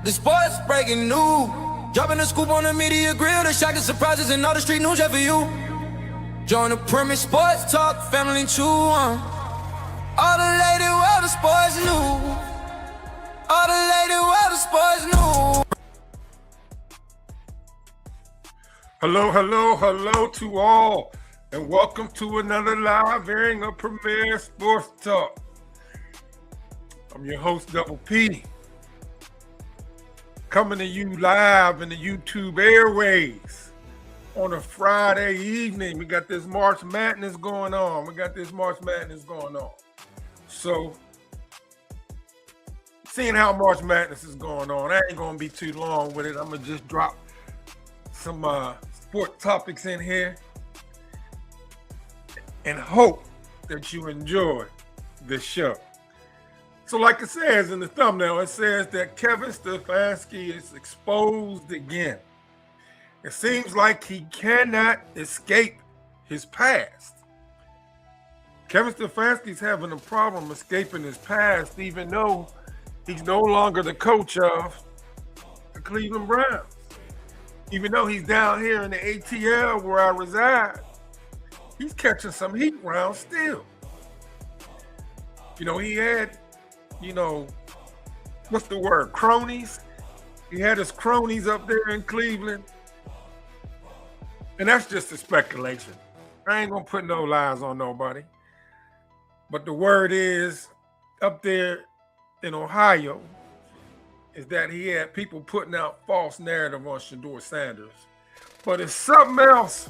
The sports breaking news. Dropping the scoop on the media grill. The shocking surprises and all the street news just for you. Join the Premier Sports Talk, family chew on. All the lady world of sports news. All the lady world of sports news. Hello to all, and welcome to another live airing of Premier Sports Talk. I'm your host, Double P, coming to you live in the YouTube airways on a Friday evening. We got this March Madness going on. So, seeing how March Madness is going on, I ain't gonna be too long with it. I'm gonna just drop some sport topics in here and hope that you enjoy this show. So like it says in the thumbnail, it says that Kevin Stefanski is exposed again. It seems like he cannot escape his past. Kevin Stefanski's having a problem escaping his past, even though he's no longer the coach of the Cleveland Browns. Even though he's down here in the ATL where I reside, he's catching some heat rounds still. He had, what's the word? Cronies. He had his cronies up there in Cleveland. And that's just a speculation. I ain't gonna put no lies on nobody. But the word is, up there in Ohio, is that he had people putting out false narrative on Shedeur Sanders. But it's something else,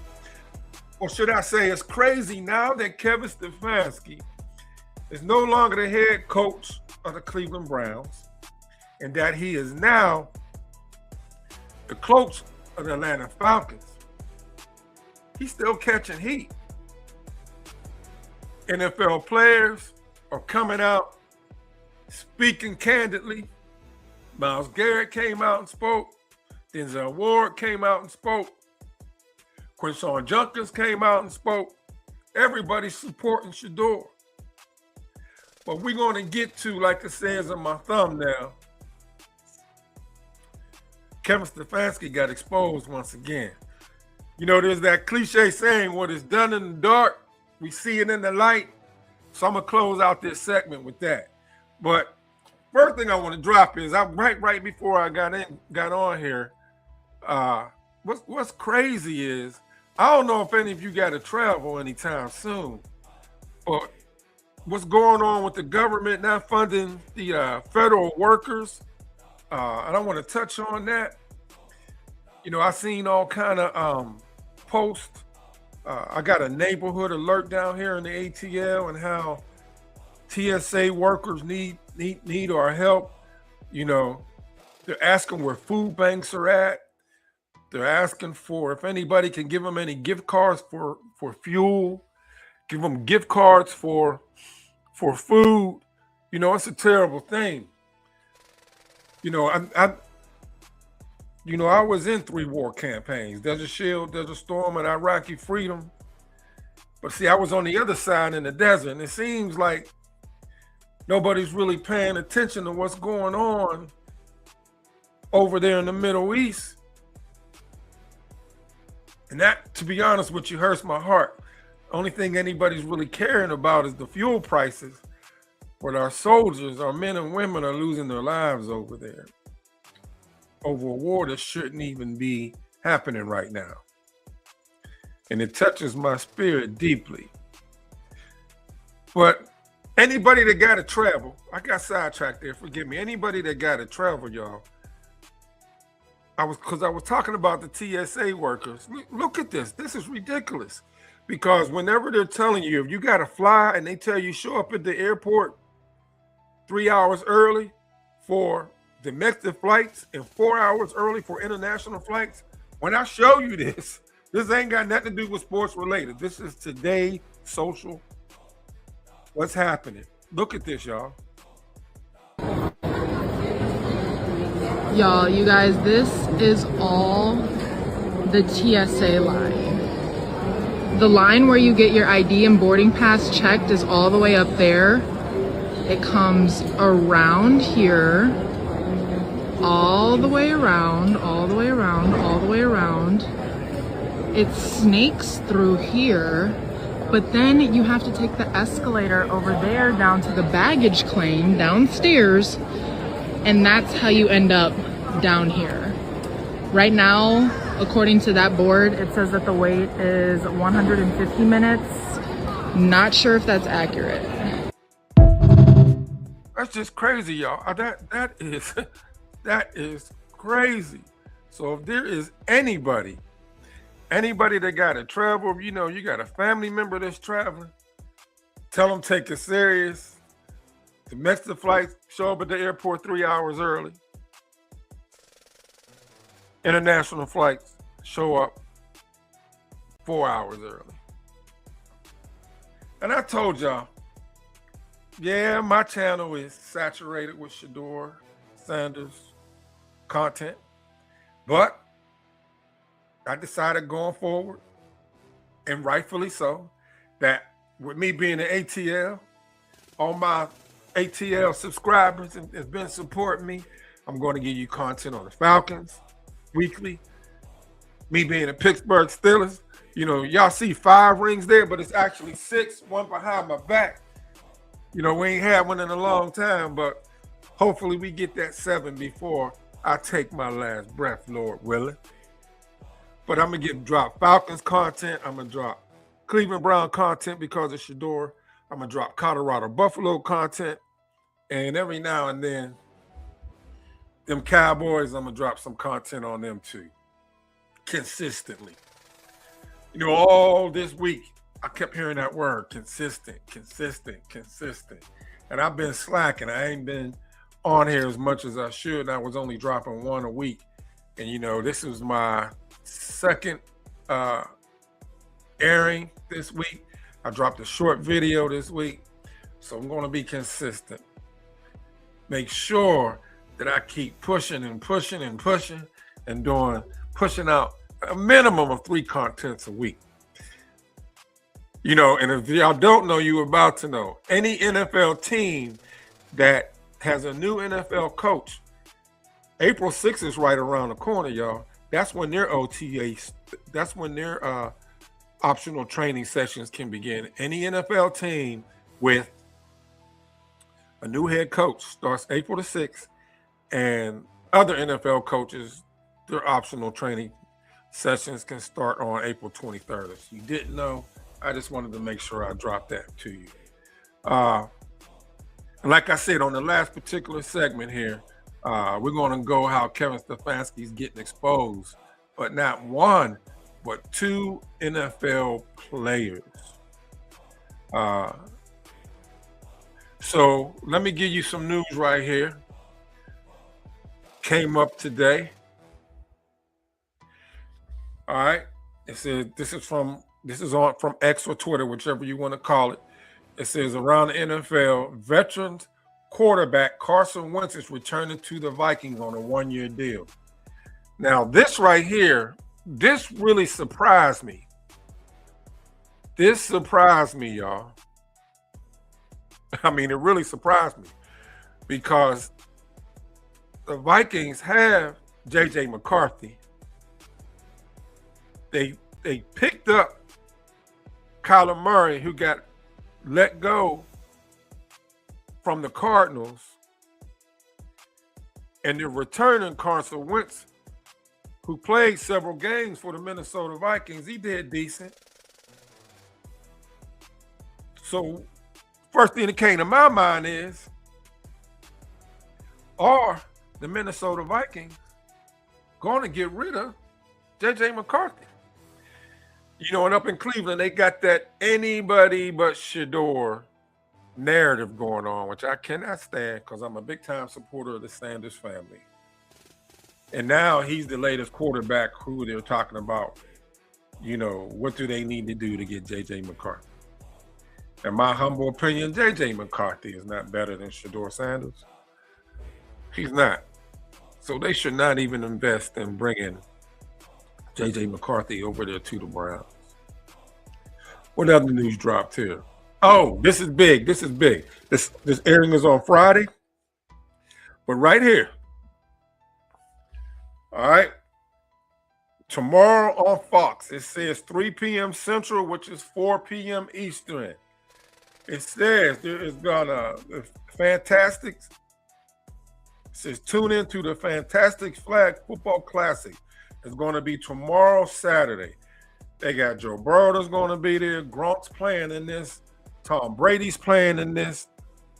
or should I say it's crazy now that Kevin Stefanski is no longer the head coach of the Cleveland Browns, and that he is now the coach of the Atlanta Falcons. He's still catching heat. NFL players are coming out speaking candidly. Myles Garrett came out and spoke. Denzel Ward came out and spoke. Quinshon Judkins came out and spoke. Everybody's supporting Shedeur. But we're going to get to, like it says in my thumbnail, Kevin Stefanski got exposed once again. There's that cliche saying, what is done in the dark, we see it in the light. So I'm going to close out this segment with that. But first thing I want to drop is, right before I got on here, what's crazy is, I don't know if any of you got to travel anytime soon, but what's going on with the government not funding the federal workers, I don't want to touch on that. I seen all kind of posts. I got a neighborhood alert down here in the ATL and how TSA workers need our help. They're asking where food banks are at. They're asking for if anybody can give them any gift cards for fuel, give them gift cards for food. It's a terrible thing. I was in 3 war campaigns, Desert Shield, Desert Storm, and Iraqi Freedom. But see, I was on the other side in the desert, and it seems like nobody's really paying attention to what's going on over there in the Middle East. And that, to be honest with you, hurts my heart. Only thing anybody's really caring about is the fuel prices. But our soldiers, our men and women are losing their lives over there, over a war that shouldn't even be happening right now. And it touches my spirit deeply. But anybody that got to travel, I got sidetracked there, forgive me. Anybody that got to travel, y'all, I was talking about the TSA workers. Look at this. This is ridiculous. Because whenever they're telling you, if you got to fly and they tell you show up at the airport 3 hours early for domestic flights and 4 hours early for international flights, when I show you this ain't got nothing to do with sports related. This is today social. What's happening? Look at this, y'all. Y'all, you guys, this is all the TSA line. The line where you get your ID and boarding pass checked is all the way up there. It comes around here all the way around, all the way around, all the way around. It snakes through here, but then you have to take the escalator over there down to the baggage claim downstairs, and that's how you end up down here. Right now, according to that board, it says that the wait is 150 minutes. Not sure if that's accurate. That's just crazy, y'all. That is crazy. So if there is anybody that got to travel, you got a family member that's traveling, tell them take it serious. Domestic flights, show up at the airport 3 hours early. International flights, show up 4 hours early. And I told y'all, yeah, my channel is saturated with Shedeur Sanders content, but I decided going forward, and rightfully so, that with me being an ATL, all my ATL subscribers has been supporting me, I'm going to give you content on the Falcons weekly. Me being a Pittsburgh Steelers, y'all see 5 rings there, but it's actually 6, one behind my back. We ain't had one in a long time, but hopefully we get that 7 before I take my last breath, Lord willing. But I'm going to drop Falcons content. I'm going to drop Cleveland Brown content because of Shedeur. I'm going to drop Colorado Buffalo content. And every now and then, them Cowboys, I'm going to drop some content on them too. Consistently. All this week, I kept hearing that word, consistent. And I've been slacking. I ain't been on here as much as I should. I was only dropping 1 a week. And, this is my second airing this week. I dropped a short video this week. So I'm going to be consistent. Make sure that I keep pushing and pushing and pushing and pushing out a minimum of 3 contents a week. And if y'all don't know, you're about to know. Any NFL team that has a new NFL coach, April 6th is right around the corner, y'all. That's when their OTAs, that's when their optional training sessions can begin. Any NFL team with a new head coach starts April the 6th, and other NFL coaches, their optional training sessions can start on April 23rd. If you didn't know, I just wanted to make sure I dropped that to you. And like I said, on the last particular segment here, we're going to go how Kevin Stefanski is getting exposed, but not 1, but 2 NFL players. So let me give you some news right here. Came up today. All right. It says this is from X or Twitter, whichever you want to call it. It says around the NFL, veterans quarterback Carson Wentz is returning to the Vikings on a 1-year deal. Now, this right here, this really surprised me. This surprised me, y'all. I mean, it really surprised me because the Vikings have J.J. McCarthy. They picked up Kyler Murray, who got let go from the Cardinals, and they're returning Carson Wentz, who played several games for the Minnesota Vikings. He did decent. So first thing that came to my mind is, are the Minnesota Vikings going to get rid of J.J. McCarthy? And up in Cleveland, they got that anybody but Shedeur narrative going on, which I cannot stand because I'm a big-time supporter of the Sanders family. And now he's the latest quarterback who they're talking about. What do they need to do to get J.J. McCarthy? In my humble opinion, J.J. McCarthy is not better than Shedeur Sanders. He's not. So they should not even invest in bringing J.J. McCarthy over there to the Browns. What other news dropped here? Oh, this is big. This is big. This airing is on Friday. But right here, All right. Tomorrow on Fox, it says 3 p.m. Central, which is 4 p.m. Eastern. It says there is gonna the Fantastics. It says tune into the Fantastic Flag Football Classic. It's going to be tomorrow, Saturday. They got Joe Burrow's going to be there. Gronk's playing in this. Tom Brady's playing in this.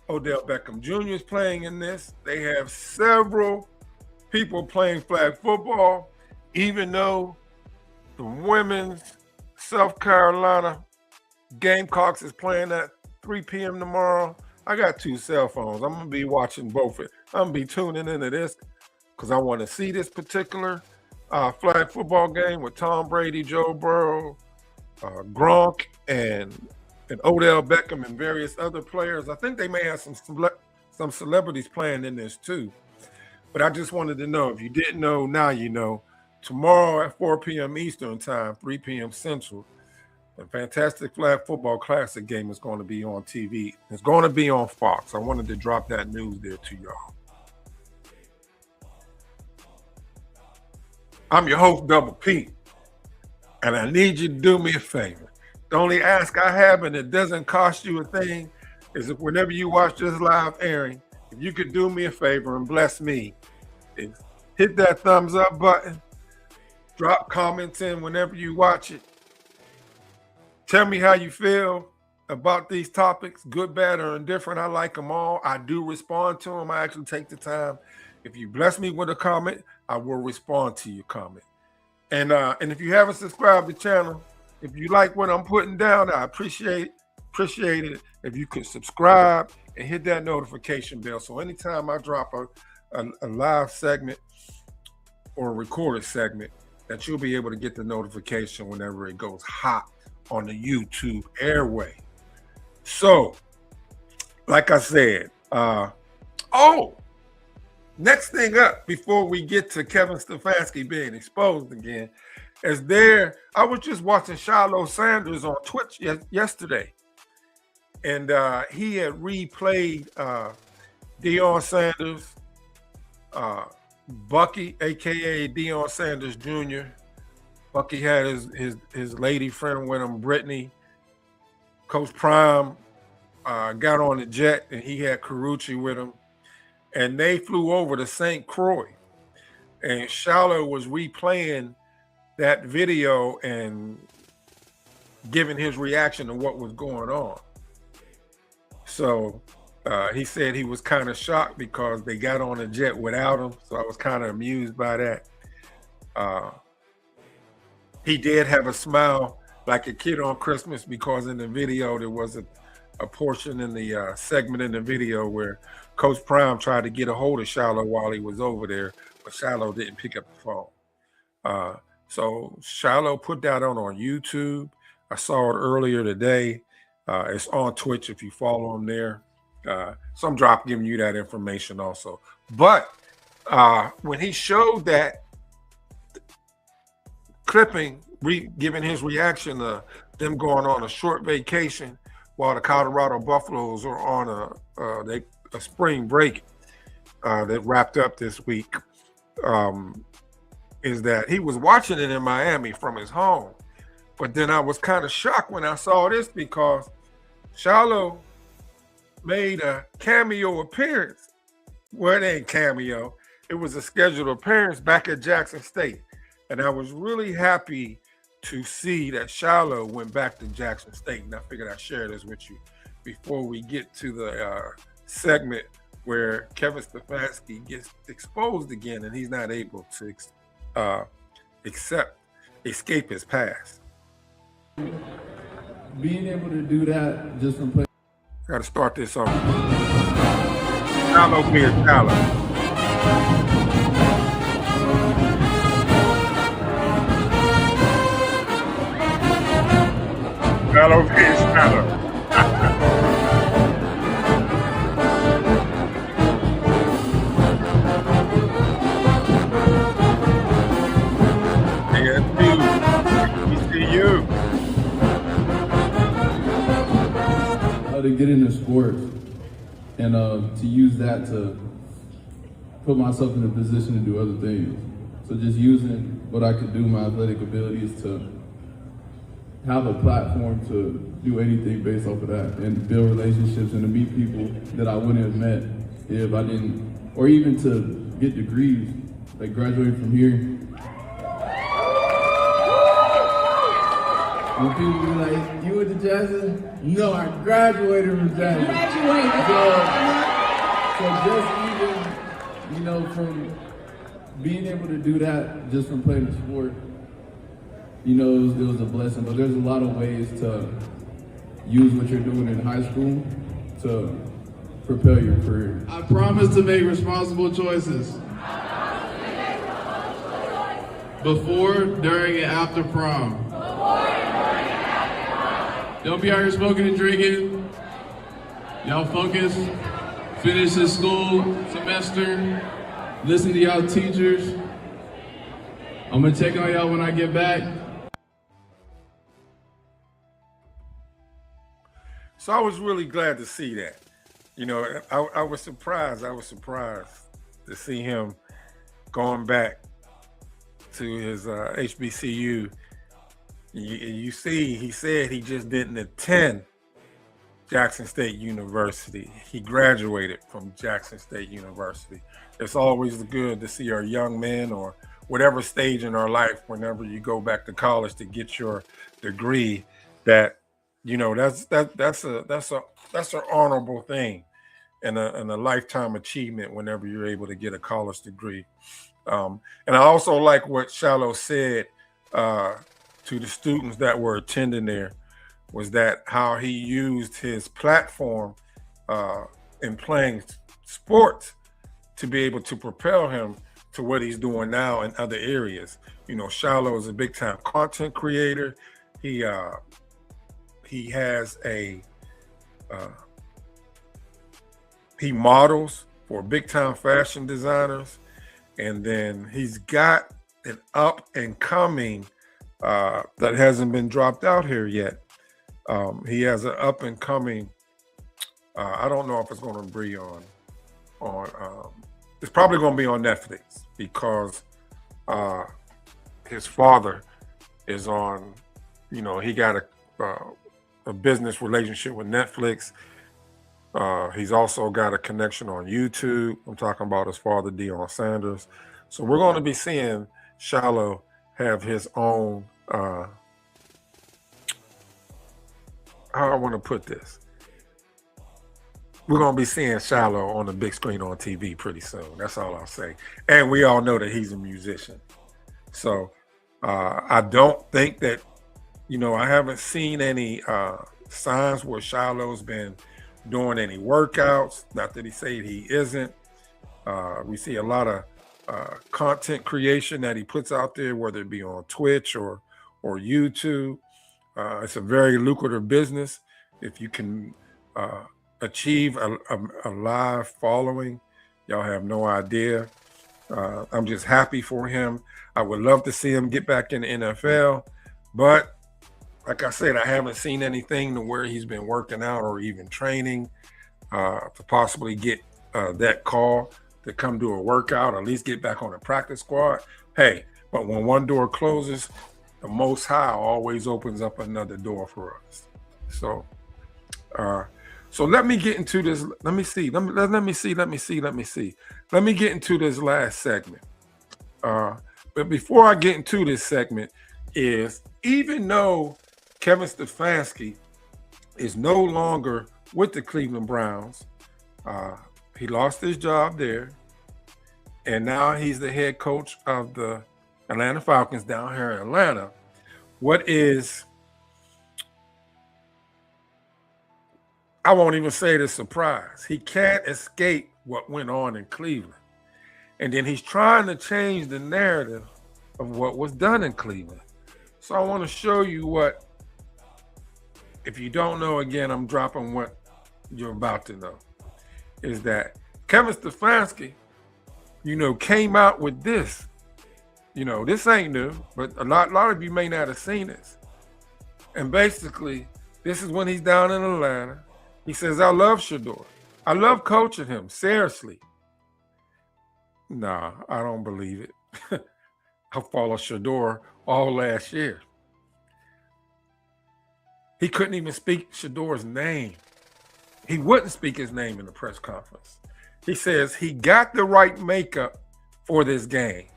Odell Beckham Jr. is playing in this. They have several people playing flag football, even though the women's South Carolina Gamecocks is playing at 3 p.m. tomorrow. I got 2 cell phones. I'm going to be watching both. I'm going to be tuning into this because I want to see this particular flag football game with Tom Brady, Joe Burrow, Gronk, and Odell Beckham and various other players. I think they may have some celebrities playing in this too. But I just wanted to know, if you didn't know, now you know. Tomorrow at 4 p.m. Eastern time, 3 p.m. Central, the Fantastic Flag Football Classic game is going to be on TV. It's going to be on Fox. I wanted to drop that news there to y'all. I'm your host, Double P, and I need you to do me a favor. The only ask I have, and it doesn't cost you a thing, is if whenever you watch this live airing, if you could do me a favor and bless me, is hit that thumbs up button, drop comments in whenever you watch it. Tell me how you feel about these topics, good, bad, or indifferent. I like them all. I do respond to them. I actually take the time. If you bless me with a comment, I will respond to your comment. And if you haven't subscribed to the channel, if you like what I'm putting down, I appreciate it if you could subscribe and hit that notification bell. So anytime I drop a live segment or a recorded segment, that you'll be able to get the notification whenever it goes hot on the YouTube airway. So, like I said, next thing up before we get to Kevin Stefanski being exposed again, is I was just watching Shilo Sanders on Twitch yesterday, and he had replayed Deion Sanders, Bucky, aka Deion Sanders Jr. Bucky had his lady friend with him, Brittany. Coach Prime got on the jet, and he had Carucci with him. And they flew over to St. Croix. And Shilo was replaying that video and giving his reaction to what was going on. So he said he was kind of shocked because they got on a jet without him. So I was kind of amused by that. He did have a smile like a kid on Christmas, because in the video there was a portion in the segment in the video where Coach Prime tried to get a hold of Shilo while he was over there, but Shilo didn't pick up the phone. So Shilo put that on YouTube. I saw it earlier today. It's on Twitch if you follow him there. So I'm giving you that information also. But when he showed that clipping, giving his reaction to them going on a short vacation while the Colorado Buffaloes are on a spring break that wrapped up this week, is that he was watching it in Miami from his home. But then I was kind of shocked when I saw this, because Shilo made a cameo appearance. Well, it ain't cameo. It was a scheduled appearance back at Jackson State. And I was really happy to see that Shilo went back to Jackson State. And I figured I'd share this with you before we get to the segment where Kevin Stefanski gets exposed again and he's not able to escape his past. Being able to do that just from playing. Got to start this off. Shilo being Shilo. Shilo being Shilo. To get into sports and to use that to put myself in a position to do other things. So just using what I could do, my athletic abilities, to have a platform to do anything based off of that and build relationships and to meet people that I wouldn't have met if I didn't, or even to get degrees, like graduating from here. When people be like, you went to Jackson? No, I graduated from Jackson. So just even, from being able to do that just from playing the sport, it was a blessing. But there's a lot of ways to use what you're doing in high school to propel your career. I promise to make responsible choices. Before, during, and after prom. Don't be out here smoking and drinking. Y'all focus. Finish this school semester. Listen to y'all teachers. I'm gonna check on y'all when I get back. So I was really glad to see that. I was surprised. I was surprised to see him going back to his HBCU. You see, he said he just didn't attend Jackson State University. He graduated from Jackson State University. It's always good to see our young men, or whatever stage in our life, whenever you go back to college to get your degree, that's an honorable thing and a lifetime achievement whenever you're able to get a college degree. And I also like what Shilo said to the students that were attending there, was that how he used his platform in playing sports to be able to propel him to what he's doing now in other areas. Shilo is a big time content creator. He has he models for big time fashion designers, and then he's got an up and coming that hasn't been dropped out here yet. He has an up and coming. I don't know if it's going to be on. It's probably going to be on Netflix, because his father is on. He got a business relationship with Netflix. He's also got a connection on YouTube. I'm talking about his father, Shedeur Sanders. So we're going to be seeing Shilo have his own, how I want to put this. We're going to be seeing Shilo on the big screen on TV pretty soon. That's all I'll say. And we all know that he's a musician. So I don't think that, I haven't seen any signs where Shilo's been doing any workouts. Not that he said he isn't. We see a lot of content creation that he puts out there, whether it be on Twitch or YouTube. It's a very lucrative business. If you can achieve a live following, y'all have no idea. I'm just happy for him. I would love to see him get back in the NFL, but like I said, I haven't seen anything to where he's been working out or even training to possibly get that call to come do a workout, or at least get back on the practice squad. Hey, but when one door closes, the Most High always opens up another door for us. So let me get into this. Let me see. Let me get into this last segment. But before I get into this segment, is even though Kevin Stefanski is no longer with the Cleveland Browns, he lost his job there, and now he's the head coach of the Atlanta Falcons down here in Atlanta. I won't even say the surprise. He can't escape what went on in Cleveland. And then he's trying to change the narrative of what was done in Cleveland. So I want to show you what, if you don't know, again, I'm dropping what you're about to know, is that Kevin Stefanski, came out with this. This ain't new, but a lot of you may not have seen this. And basically, this is when he's down in Atlanta. He says, I love Shedeur. I love coaching him. Seriously. Nah, I don't believe it. I followed Shedeur all last year. He couldn't even speak Shedeur's name. He wouldn't speak his name in the press conference. He says he got the right makeup for this game,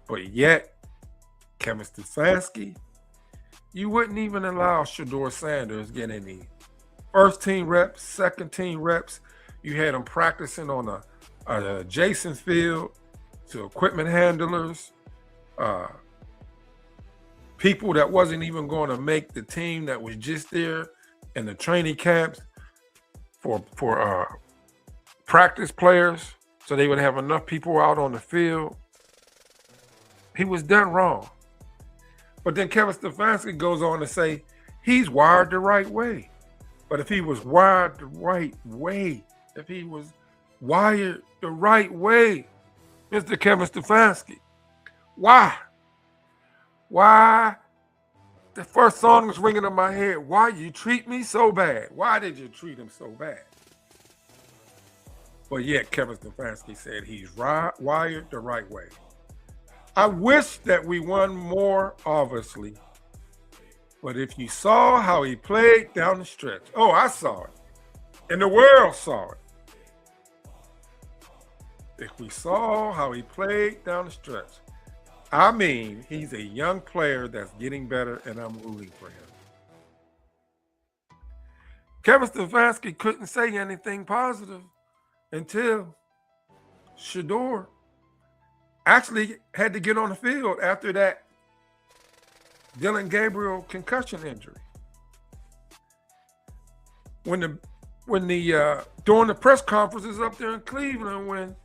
but yet, Kevin Stefanski, you wouldn't even allow Shedeur Sanders get any first team reps, second team reps. You had him practicing on a adjacent field to equipment handlers, people that wasn't even going to make the team that was just there in the training camps for practice players, so they would have enough people out on the field. He was done wrong. But then Kevin Stefanski goes on to say he's wired the right way. But if he was wired the right way, Mr. Kevin Stefanski, why? The first song was ringing in my head. Why you treat me so bad? Why did you treat him so bad? But yet Kevin Stefanski said he's wired the right way. I wish that we won more, obviously. But if you saw how he played down the stretch, oh, I saw it. And the world saw it. If we saw how he played down the stretch, I mean, he's a young player that's getting better, and I'm rooting for him. Kevin Stefanski couldn't say anything positive until Shedeur actually had to get on the field after that Dylan Gabriel concussion injury. During the press conferences up there in Cleveland, when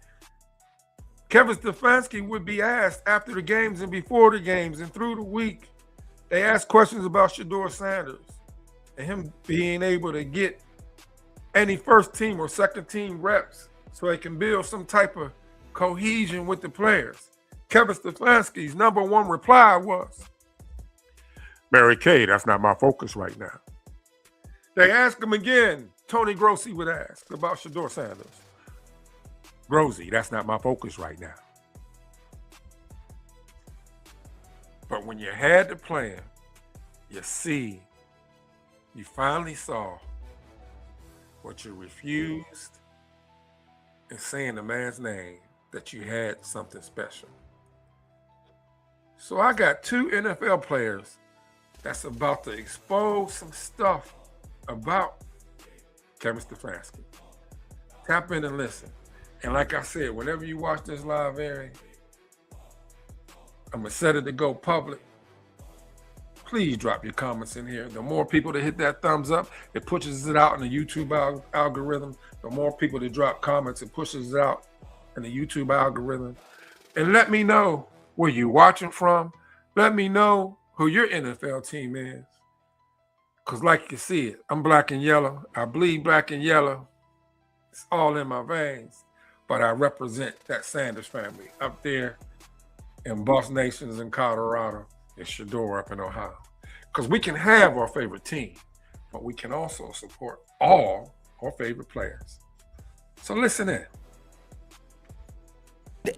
Kevin Stefanski would be asked after the games and before the games and through the week, they asked questions about Shedeur Sanders and him being able to get any first team or second team reps so they can build some type of cohesion with the players. Kevin Stefanski's number one reply was, Mary Kay, that's not my focus right now. They asked him again, Tony Grossi would ask about Shedeur Sanders. Grossi, that's not my focus right now. But when you had the plan, you finally saw what you refused in saying the man's name, that you had something special. So I got two NFL players that's about to expose some stuff about Kevin Stefanski. Tap in and listen. And like I said, whenever you watch this live airing, I'm going to set it to go public. Please drop your comments in here. The more people that hit that thumbs up, it pushes it out in the YouTube algorithm. The more people that drop comments, it pushes it out in the YouTube algorithm. And let me know where you're watching from. Let me know who your NFL team is. Because like you see it, I'm black and yellow. I bleed black and yellow. It's all in my veins. But I represent that Sanders family up there in Boss Nations in Colorado and Shedeur up in Ohio. Because we can have our favorite team, but we can also support all our favorite players. So listen in.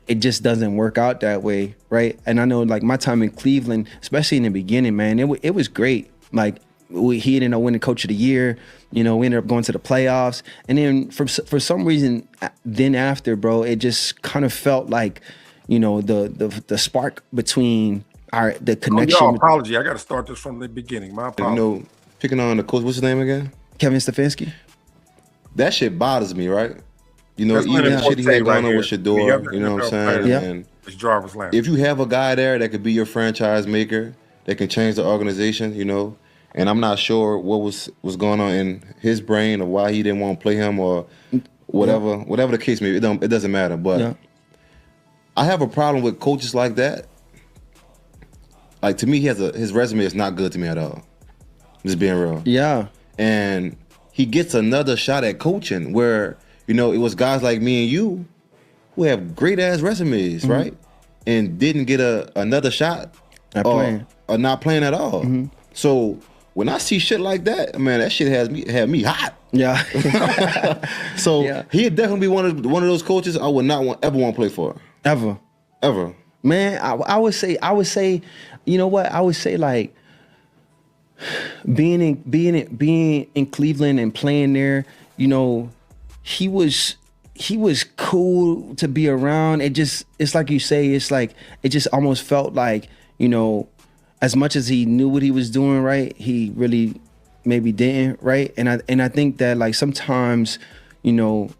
It just doesn't work out that way, right? And I know, like, my time in Cleveland, especially in the beginning, man, it was great. Like, he ended up winning Coach of the Year. You know, we ended up going to the playoffs. And then for some reason, then after, bro, it just kind of felt like, you know, the spark between the connection. Oh, apology. I got to start this from the beginning. My apology. You know, picking on the coach, what's his name again? Kevin Stefanski. That shit bothers me, right? You know, even the shit he had going on with Shedeur, you know what I'm saying? Yeah. And it's Jarvis Landry. if you have a guy there that could be your franchise maker, that can change the organization, you know, and I'm not sure what was going on in his brain or why he didn't want to play him or whatever the case may be, it doesn't matter. But I have a problem with coaches like that. Like, to me, his resume is not good to me at all. Just being real. Yeah. And he gets another shot at coaching where, you know, it was guys like me and you who have great ass resumes, right? And didn't get another shot or not playing at all. So when I see shit like that, man, that shit had me hot. Yeah. So he'd definitely be one of those coaches I would not ever want to play for. Ever. Man, I would say, you know what? I would say like being in Cleveland and playing there, you know, he was cool to be around. It's like you say, it's like it just almost felt like, you know, as much as he knew what he was doing, right, he really maybe didn't, right? And I think that like sometimes, you know,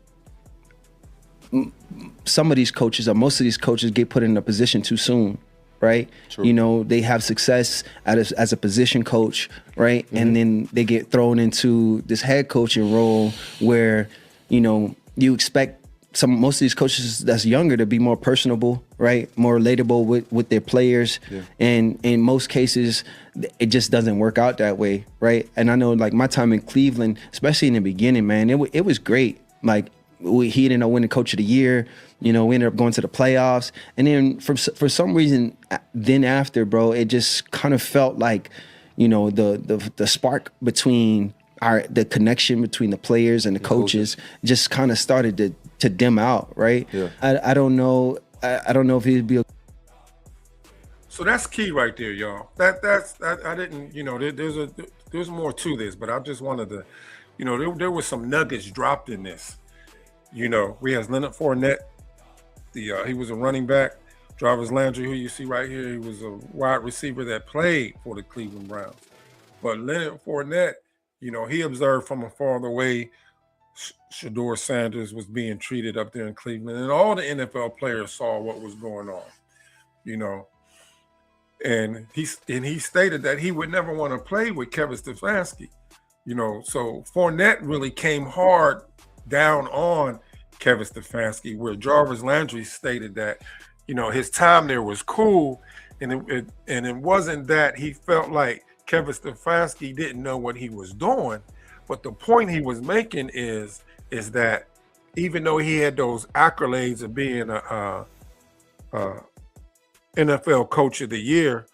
some of these coaches or most of these coaches get put in a position too soon, right? True. You know, they have success as a position coach, right? Mm-hmm. And then they get thrown into this head coaching role where, you know, you expect most of these coaches that's younger to be more personable, right? More relatable with their players. Yeah. And in most cases, it just doesn't work out that way, right? And I know like my time in Cleveland, especially in the beginning, man, it was great. Like he ended up winning Coach of the Year. You know, we ended up going to the playoffs. And then for some reason, then after, bro, it just kind of felt like, you know, the spark between the connection between the players and the coaches just kind of started to dim out, right? Yeah. I don't know. I don't know if he'd be. So that's key right there, y'all. That's I didn't, you know, there's more to this, but I just wanted to, you know, there was some nuggets dropped in this. You know, we had Leonard Fournette. He was a running back. Jarvis Landry, who you see right here, he was a wide receiver that played for the Cleveland Browns. But Leonard Fournette, you know, he observed from afar the way Shedeur Sanders was being treated up there in Cleveland, and all the NFL players saw what was going on, you know. And he stated that he would never want to play with Kevin Stefanski, you know. So Fournette really came hard down on Kevin Stefanski, where Jarvis Landry stated that, you know, his time there was cool, and it wasn't that he felt like Kevin Stefanski didn't know what he was doing, but the point he was making is that even though he had those accolades of being a NFL Coach of the Year,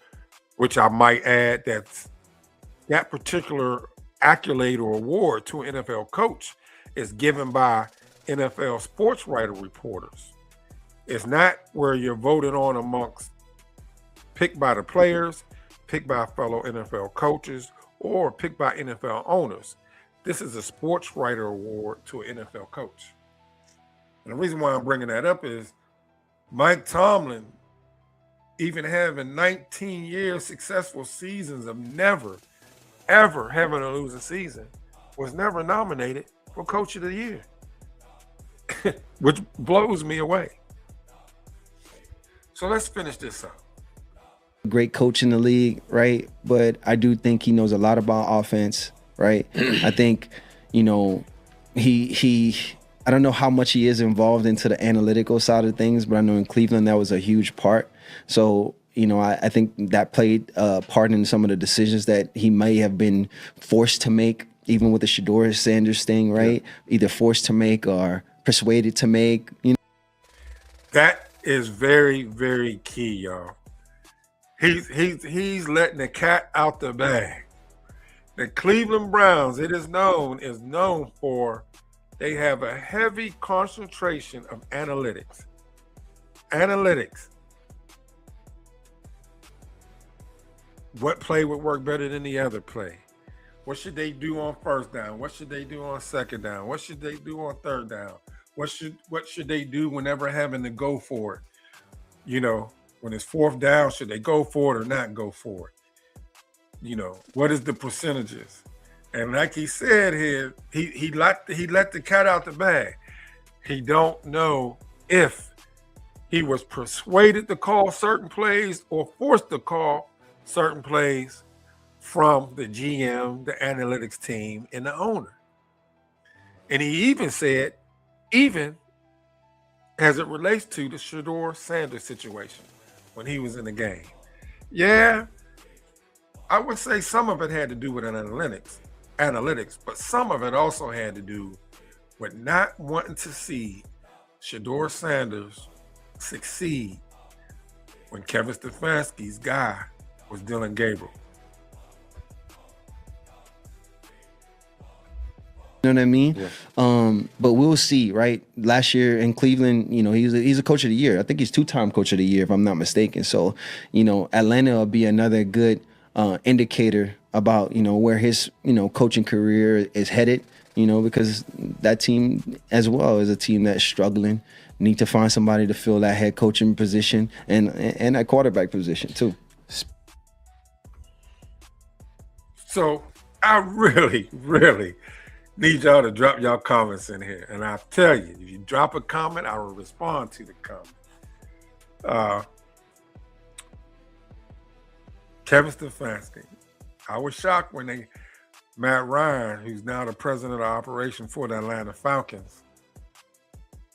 which I might add that particular accolade or award to an NFL coach is given by NFL sports writer reporters. It's not where you're voted on amongst, picked by the players, picked by fellow NFL coaches, or picked by NFL owners. This is a sports writer award to an NFL coach. And the reason why I'm bringing that up is Mike Tomlin, even having 19 years successful seasons of never, ever having a losing season, was never nominated for Coach of the Year, which blows me away. So let's finish this up. Great coach in the league, right? But I do think he knows a lot about offense, right? I think, you know, he I don't know how much he is involved into the analytical side of things, but I know in Cleveland that was a huge part. So, you know, I think that played a part in some of the decisions that he may have been forced to make, even with the Shedeur Sanders thing, right? Yeah. Either forced to make or persuaded to make. You know, that is very, very key, y'all. He's letting the cat out the bag. The Cleveland Browns, it is known for, they have a heavy concentration of analytics. Analytics. What play would work better than the other play? What should they do on first down? What should they do on second down? What should they do on third down? What should they do whenever having to go for it? You know, when it's fourth down, should they go for it or not go for it? You know, what is the percentages? And like he said here, he let the cat out the bag. He don't know if he was persuaded to call certain plays or forced to call certain plays from the GM, the analytics team, and the owner. And he even said, even as it relates to the Shedeur Sanders situation when he was in the game. Yeah, I would say some of it had to do with analytics, but some of it also had to do with not wanting to see Shedeur Sanders succeed when Kevin Stefanski's guy was Dylan Gabriel. You know what I mean? Yeah. But we'll see, right? Last year in Cleveland, you know, he's a coach of the year. I think he's 2-time coach of the year, if I'm not mistaken. So, you know, Atlanta will be another good indicator about, you know, where his, you know, coaching career is headed, you know, because that team as well is a team that's struggling. Need to find somebody to fill that head coaching position and that quarterback position too. So I really, really need y'all to drop y'all comments in here. And I'll tell you, if you drop a comment, I will respond to the comment. Kevin Stefanski. I was shocked when Matt Ryan, who's now the president of operation for the Atlanta Falcons,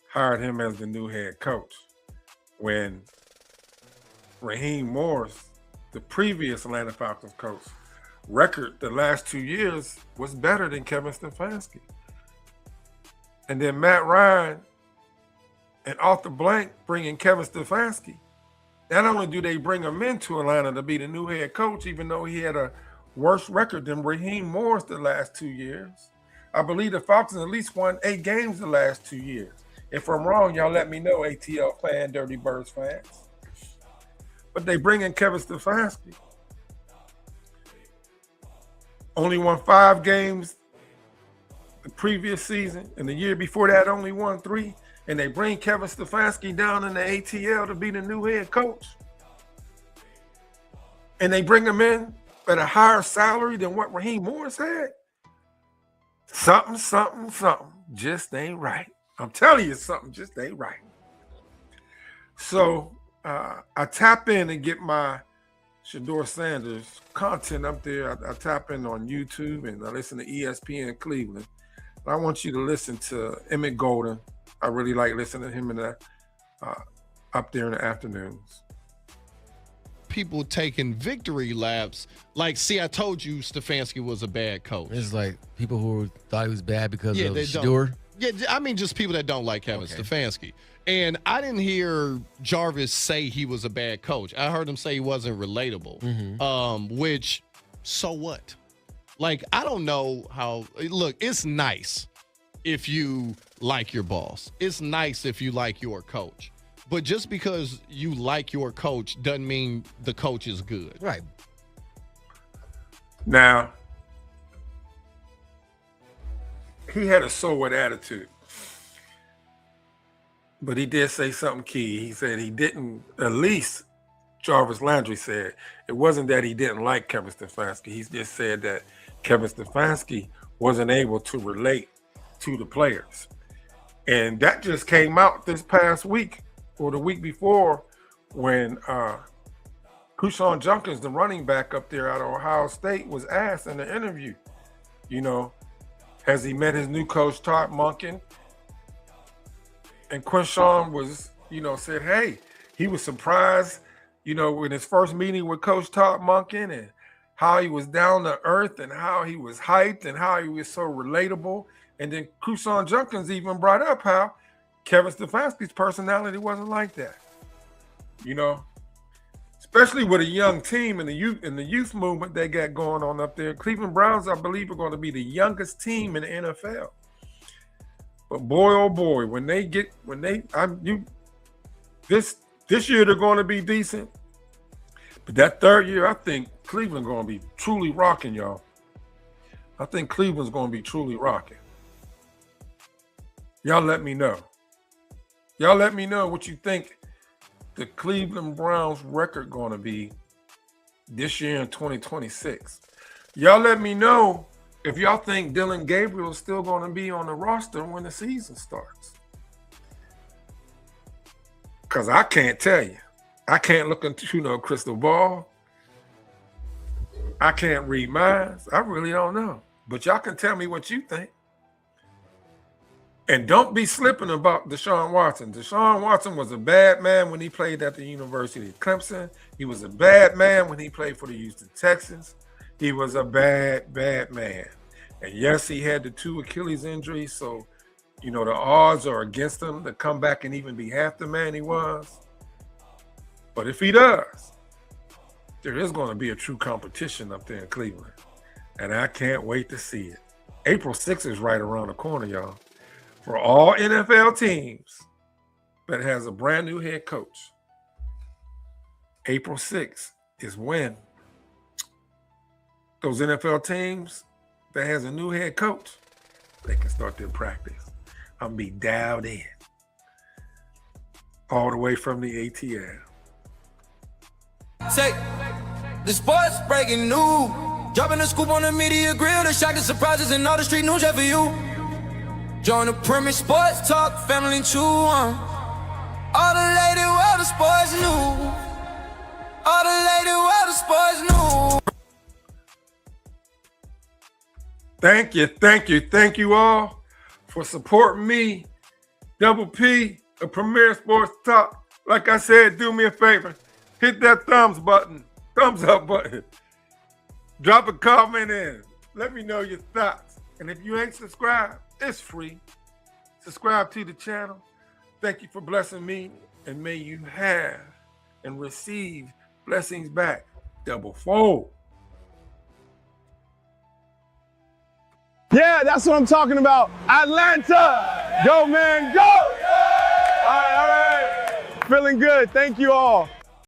hired him as the new head coach. When Raheem Morris, the previous Atlanta Falcons coach, record the last 2 years was better than Kevin Stefanski. And then Matt Ryan and off the blank bringing Kevin Stefanski. Not only do they bring him into Atlanta to be the new head coach, even though he had a worse record than Raheem Morris the last 2 years. I believe the Falcons at least won 8 games the last 2 years. If I'm wrong, y'all let me know, ATL fan, Dirty Birds fans. But they bring in Kevin Stefanski. Only won 5 games the previous season, and the year before that only won 3. And they bring Kevin Stefanski down in the ATL to be the new head coach. And they bring him in at a higher salary than what Raheem Morris had. Something just ain't right. I'm telling you, something just ain't right. So I tap in and get my Shedeur Sanders content up there. I tap in on YouTube and I listen to ESPN Cleveland. I want you to listen to Emmett Golden. I really like listening to him in the up there in the afternoons. People taking victory laps, like, see, I told you Stefanski was a bad coach. It's like people who thought he was bad because of they Shedeur. Yeah, I mean, just people that don't like Kevin Stefanski. And I didn't hear Jarvis say he was a bad coach. I heard him say he wasn't relatable, which, so what? Like, I don't know how – look, it's nice if you like your boss. It's nice if you like your coach. But just because you like your coach doesn't mean the coach is good. Right. Now, he had a so what attitude. But he did say something key. He said he didn't, at least Jarvis Landry said, it wasn't that he didn't like Kevin Stefanski. He just said that Kevin Stefanski wasn't able to relate to the players. And that just came out this past week or the week before when Kushan Junkins, the running back up there out of Ohio State, was asked in the interview, you know, has he met his new coach, Todd Monken? And Quinshawn was, you know, said, hey, he was surprised, you know, in his first meeting with Coach Todd Monken and how he was down to earth and how he was hyped and how he was so relatable. And then Kushan Junkins even brought up how Kevin Stefanski's personality wasn't like that. You know, especially with a young team and the youth movement they got going on up there. Cleveland Browns, I believe, are going to be the youngest team in the NFL. But boy, oh boy, this year they're going to be decent. But that third year, I think Cleveland going to be truly rocking, y'all. I think Cleveland's going to be truly rocking. Y'all let me know. Y'all let me know what you think the Cleveland Browns record going to be this year in 2026. Y'all let me know if y'all think Dylan Gabriel is still going to be on the roster when the season starts. Because I can't tell you. I can't look into no crystal ball. I can't read minds. I really don't know. But y'all can tell me what you think. And don't be slipping about Deshaun Watson. Deshaun Watson was a bad man when he played at the University of Clemson. He was a bad man when he played for the Houston Texans. He was a bad, bad man. And yes, he had the 2 Achilles injuries. So, you know, the odds are against him to come back and even be half the man he was. But if he does, there is going to be a true competition up there in Cleveland. And I can't wait to see it. April 6th is right around the corner, y'all. For all NFL teams that has a brand new head coach, April 6th is when those NFL teams that has a new head coach, they can start their practice. I'm gonna be dialed in all the way from the ATL. Say, the sports breaking news. Dropping the scoop on the media grill. The shocking surprises and all the street news just for you. Join the premise sports talk, family chew on. All the lady world of sports news. All the lady world of sports news. Thank you all for supporting me. Double P, a Premier Sports Talk. Like I said, do me a favor. Hit that thumbs up button. Drop a comment in. Let me know your thoughts. And if you ain't subscribed, it's free. Subscribe to the channel. Thank you for blessing me. And may you have and receive blessings back double fold. Yeah, that's what I'm talking about. Atlanta. Go, man, go. All right. Feeling good. Thank you all.